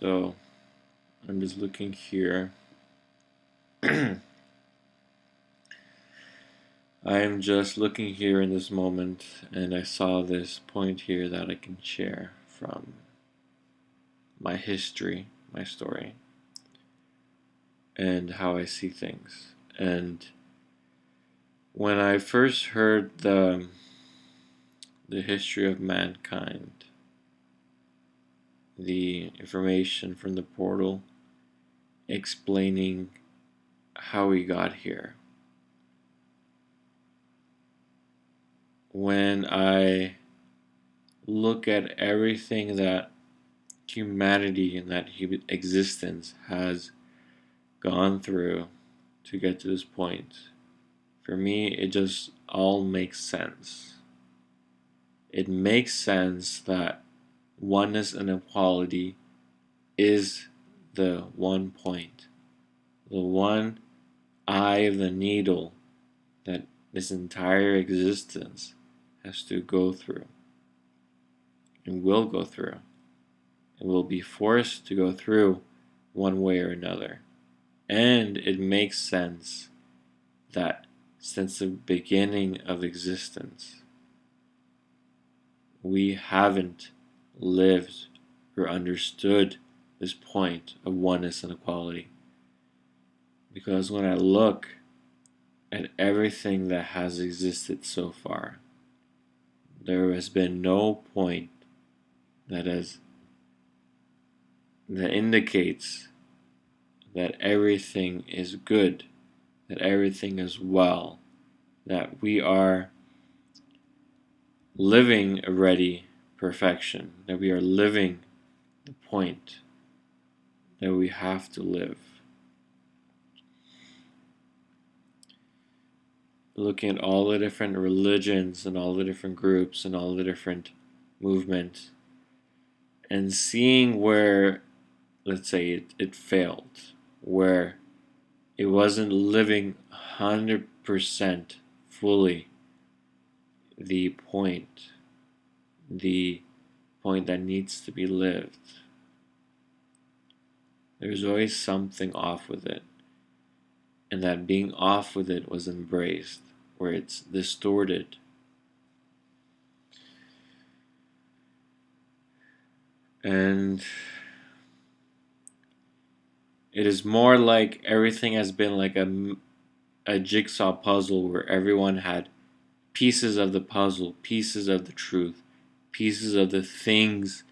So I'm just looking here. I'm just looking here in this moment, and I saw this point here that I can share from my history, my story, and how I see things. And when I first heard the history of mankind, the information from the portal explaining how we got here, when I look at everything that humanity and that human existence has gone through to get to this point, for me, it just all makes sense. It makes sense that oneness and equality is the one point, the one eye of the needle that this entire existence has to go through and will go through and will be forced to go through one way or another. And it makes sense that since the beginning of existence, we haven't lived or understood this point of oneness and equality. Because when I look at everything that has existed so far, there has been no point that indicates that everything is good, that everything is well, that we are living already perfection, that we are living the point that we have to live. Looking at all the different religions and all the different groups and all the different movements and seeing where, let's say, it failed, where it wasn't living 100% fully the point that needs to be lived. There's always something off with it. And that being off with it was embraced, where it's distorted. And it is more like everything has been like a jigsaw puzzle where everyone had pieces of the puzzle, pieces of the truth, pieces of the things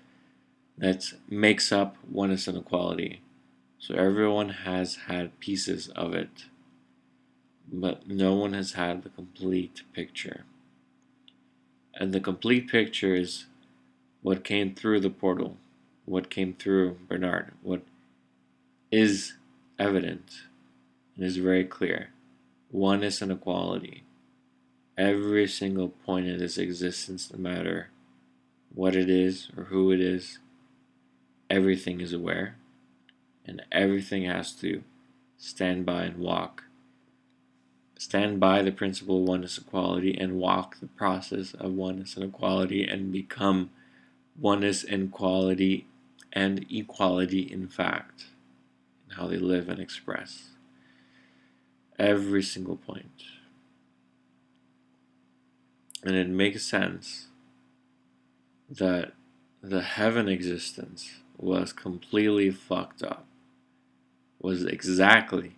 that makes up oneness and equality. So everyone has had pieces of it, but no one has had the complete picture. And the complete picture is what came through the portal, what came through Bernard, what is evident and is very clear. Oneness and equality. Every single point in this existence, no matter what it is or who it is, everything is aware, and everything has to stand by and walk. Stand by the principle of oneness and equality and walk the process of oneness and equality and become oneness and equality and equality in fact, in how they live and express. Every single point. And it makes sense that the heaven existence was completely fucked up, was exactly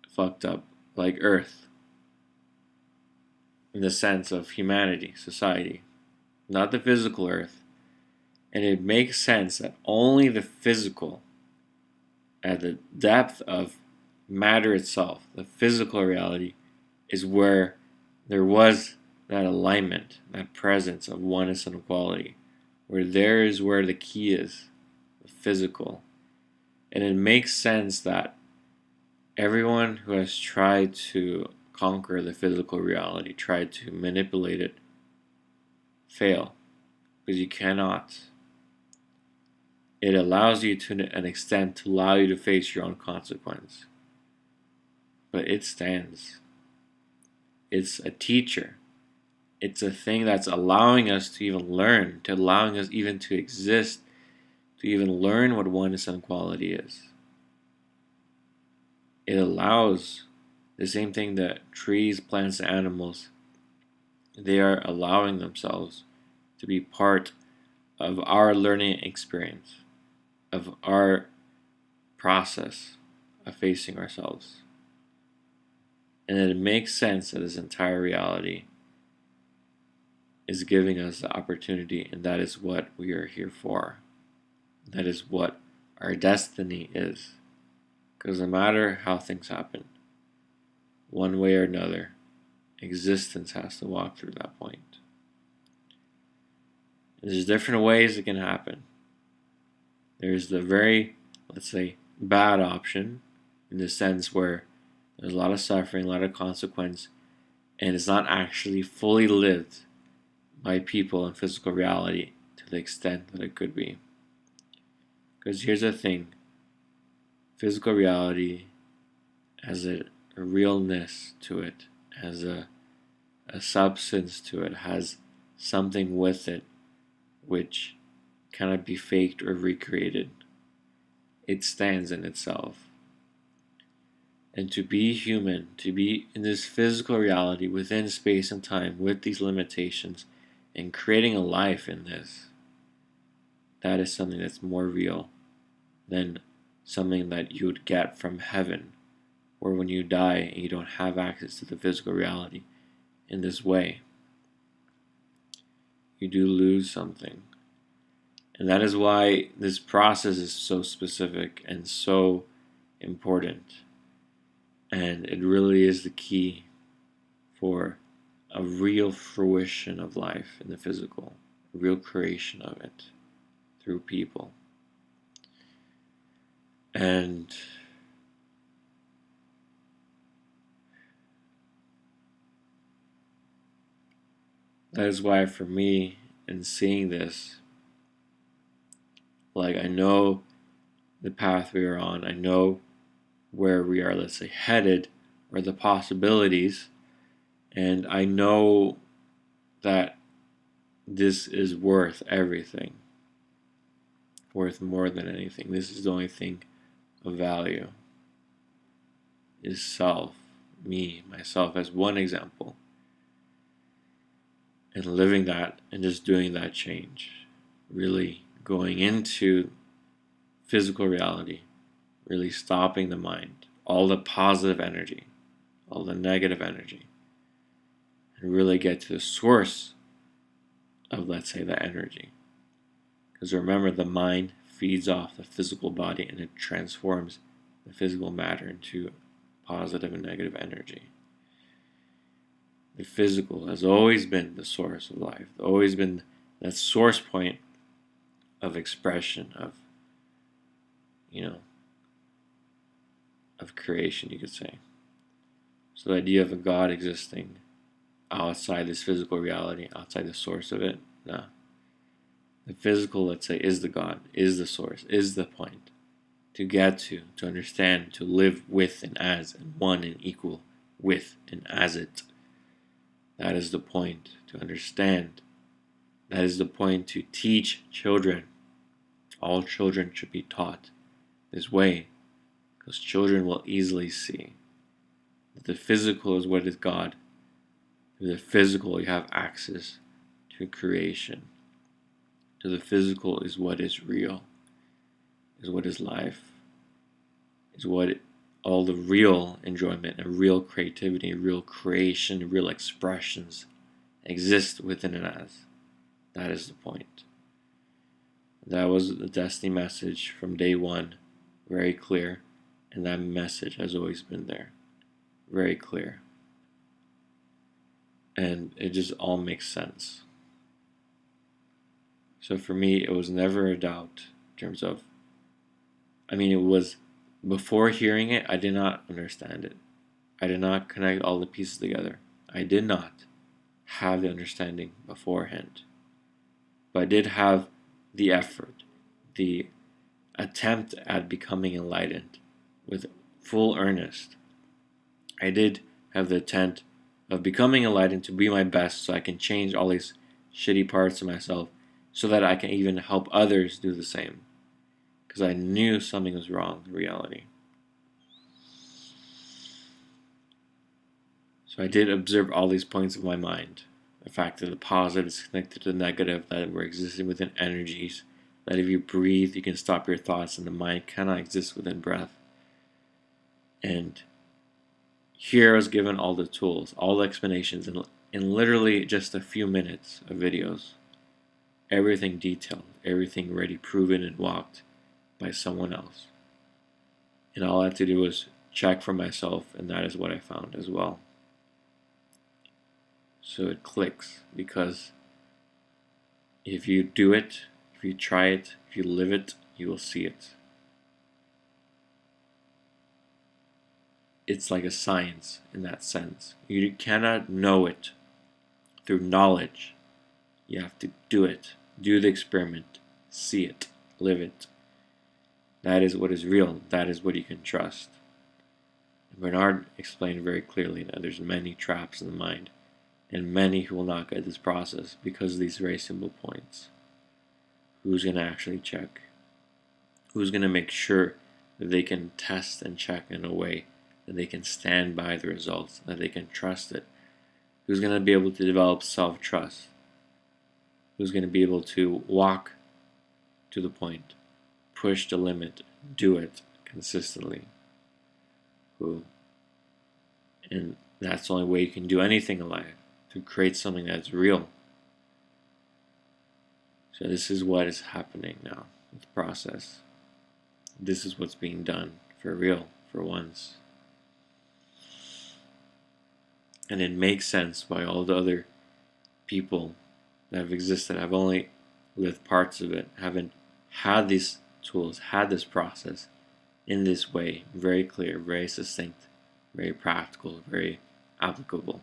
fucked up like Earth, in the sense of humanity, society, not the physical Earth. And it makes sense that only the physical, at the depth of matter itself, the physical reality, is where there was that alignment, that presence of oneness and equality, where there is where the key is, the physical. And it makes sense that everyone who has tried to conquer the physical reality, tried to manipulate it, fail, because you cannot. It allows you to an extent to allow you to face your own consequence. But it stands. It's a teacher. It's a thing that's allowing us to even learn, to allowing us even to exist, to even learn what oneness and quality is. It allows the same thing that trees, plants, and animals, they are allowing themselves to be part of our learning experience, of our process of facing ourselves. And it makes sense that this entire reality is giving us the opportunity, and that is what we are here for. That is what our destiny is. Because no matter how things happen, one way or another, existence has to walk through that point. There's different ways it can happen. There's the very, let's say, bad option, in the sense where there's a lot of suffering, a lot of consequence, and it's not actually fully lived by people in physical reality to the extent that it could be. Because here's the thing, physical reality has a realness to it, has a substance to it, has something with it which cannot be faked or recreated. It stands in itself. And to be human, to be in this physical reality within space and time with these limitations and creating a life in this, that is something that's more real than something that you would get from heaven, or when you die and you don't have access to the physical reality in this way. You do lose something. And that is why this process is so specific and so important. And it really is the key for a real fruition of life in the physical, a real creation of it through people. And that is why for me, in seeing this, like, I know the path we are on, I know where we are, let's say, headed, or the possibilities, and I know that this is worth everything, worth more than anything. This is the only thing of value, is self, me, myself, as one example, and living that and just doing that change, really going into physical reality, really stopping the mind, all the positive energy, all the negative energy, and really get to the source of, let's say, the energy. Because remember, the mind feeds off the physical body and it transforms the physical matter into positive and negative energy. The physical has always been the source of life, always been that source point of expression, of, of creation, you could say. So the idea of a God existing outside this physical reality, outside the source of it, no. The physical, let's say, is the God, is the source, is the point to get to understand, to live with and as, and one and equal with and as it. That is the point to understand. That is the point to teach children. All children should be taught this way, because children will easily see that the physical is what is God. Through the physical, you have access to creation. To the physical is what is real, is what is life, is what all the real enjoyment and real creativity, real creation, real expressions exist within and as. That is the point. That was the Destiny message from day one, very clear, and that message has always been there, very clear. And it just all makes sense. So for me, it was never a doubt in terms of, it was, before hearing it, I did not understand it. I did not connect all the pieces together. I did not have the understanding beforehand. But I did have the effort, the attempt at becoming enlightened with full earnest. I did have the intent of becoming enlightened to be my best so I can change all these shitty parts of myself so that I can even help others do the same. because I knew something was wrong in reality. So I did observe all these points of my mind. The fact that the positive is connected to the negative, that we're existing within energies, that if you breathe, you can stop your thoughts, and the mind cannot exist within breath. And here I was given all the tools, all the explanations, in literally just a few minutes of videos. Everything detailed, everything ready, proven, and walked by someone else. And all I had to do was check for myself, and that is what I found as well. So it clicks, because if you do it, if you try it, if you live it, you will see it. It's like a science in that sense. You cannot know it through knowledge. You have to do it. Do the experiment. See it. Live it. That is what is real. That is what you can trust. Bernard explained very clearly that there's many traps in the mind, and many who will not get this process because of these very simple points. Who's going to actually check? Who's going to make sure that they can test and check in a way that they can stand by the results, that they can trust it? Who's going to be able to develop self-trust? Who's going to be able to walk to the point, push the limit, do it consistently? Who? And that's the only way you can do anything in life, to create something that's real. So this is what is happening now with the process. This is what's being done for real, for once. And it makes sense by all the other people that have existed. I've only lived parts of it, haven't had these tools, had this process in this way, very clear, very succinct, very practical, very applicable.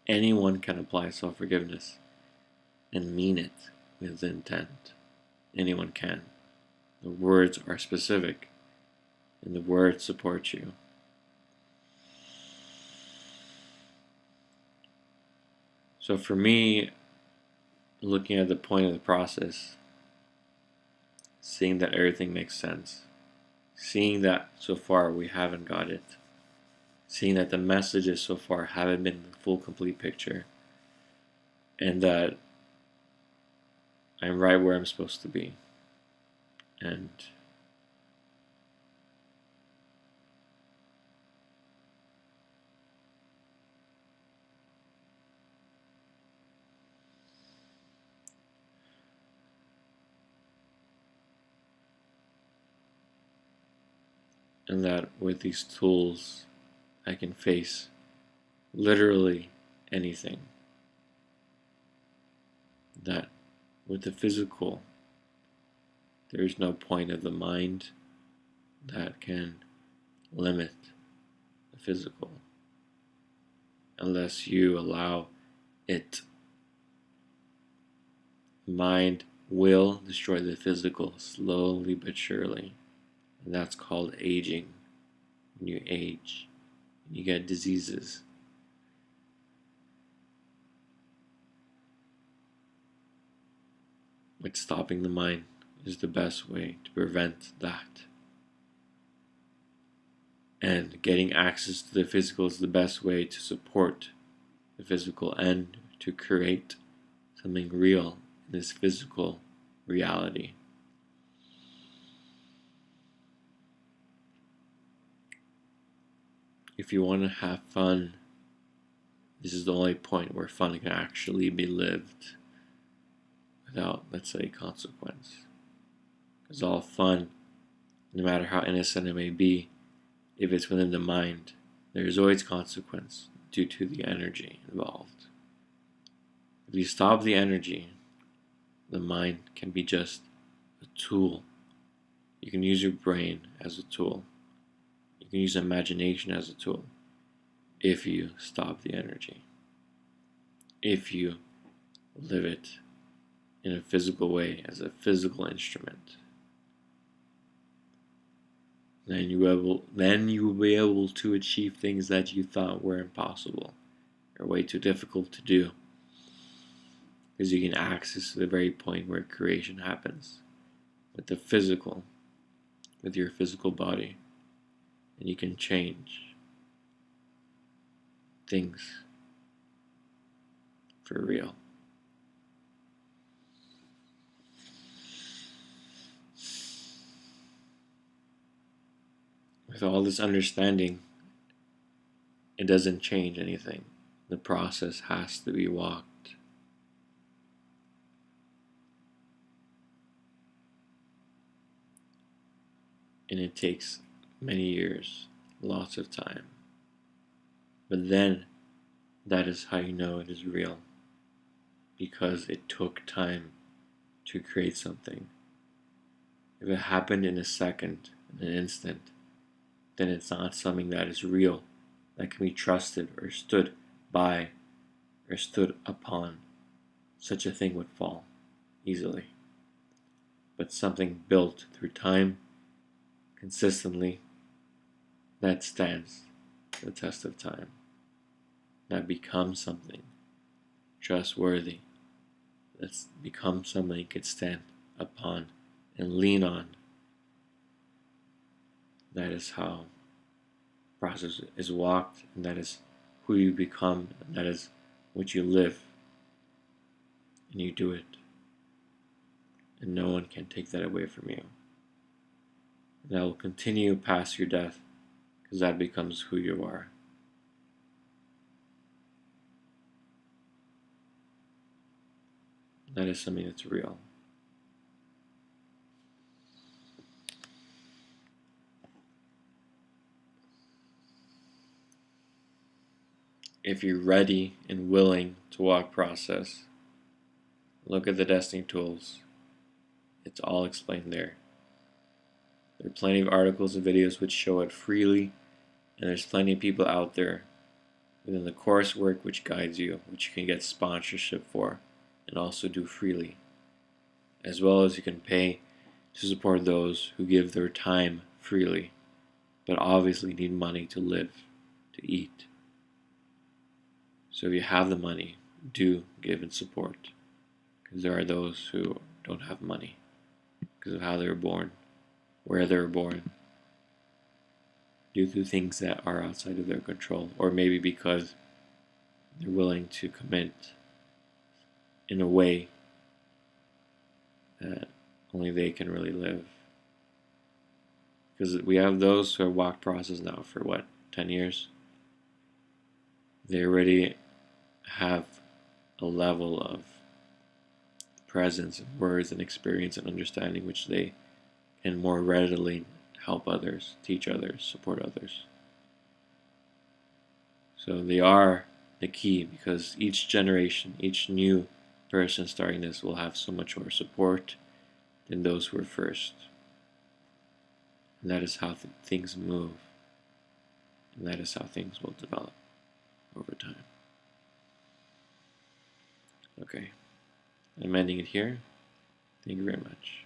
Anyone can apply self-forgiveness and mean it with intent. Anyone can. The words are specific, and the words support you. So for me, looking at the point of the process, seeing that everything makes sense, seeing that so far we haven't got it, seeing that the messages so far haven't been the full, complete picture, and that I'm right where I'm supposed to be. And that with these tools I can face literally anything. That with the physical, there is no point of the mind that can limit the physical unless you allow it. The mind will destroy the physical slowly but surely, and that's called aging. When you age, you get diseases. But stopping the mind is the best way to prevent that. And getting access to the physical is the best way to support the physical and to create something real in this physical reality. If you want to have fun, this is the only point where fun can actually be lived without, let's say, consequence. Because all fun, no matter how innocent it may be, if it's within the mind, there's always consequence due to the energy involved. If you stop the energy, the mind can be just a tool. You can use your brain as a tool. You can use imagination as a tool if you stop the energy. If you live it in a physical way, as a physical instrument, then you will be able to achieve things that you thought were impossible or way too difficult to do, because you can access the very point where creation happens, with the physical, with your physical body, and you can change things for real. With all this understanding, it doesn't change anything. The process has to be walked. And it takes many years, lots of time. But then, that is how you know it is real. Because it took time to create something. If it happened in a second, in an instant, then it's not something that is real, that can be trusted or stood by or stood upon. Such a thing would fall easily. But something built through time, consistently, that stands the test of time. That becomes something trustworthy. That's become something you could stand upon and lean on. That is how the process is walked, and that is who you become, and that is what you live, and you do it. And no one can take that away from you. And that will continue past your death, because that becomes who you are. That is something that's real. If you're ready and willing to walk process, look at the Destiny tools. It's all explained there. There are plenty of articles and videos which show it freely, and there's plenty of people out there within the coursework which guides you, which you can get sponsorship for, and also do freely. As well as you can pay to support those who give their time freely, but obviously need money to live, to eat. So if you have the money, do give and support, because there are those who don't have money because of how they were born, where they were born, due to things that are outside of their control, or maybe because they're willing to commit in a way that only they can really live. Because we have those who have walked process now for 10 years? They already have a level of presence and words and experience and understanding which they can more readily help others, teach others, support others. So they are the key, because each generation, each new person starting this will have so much more support than those who were first. And that is how things move. And that is how things will develop over time. Okay, I'm ending it here. Thank you very much.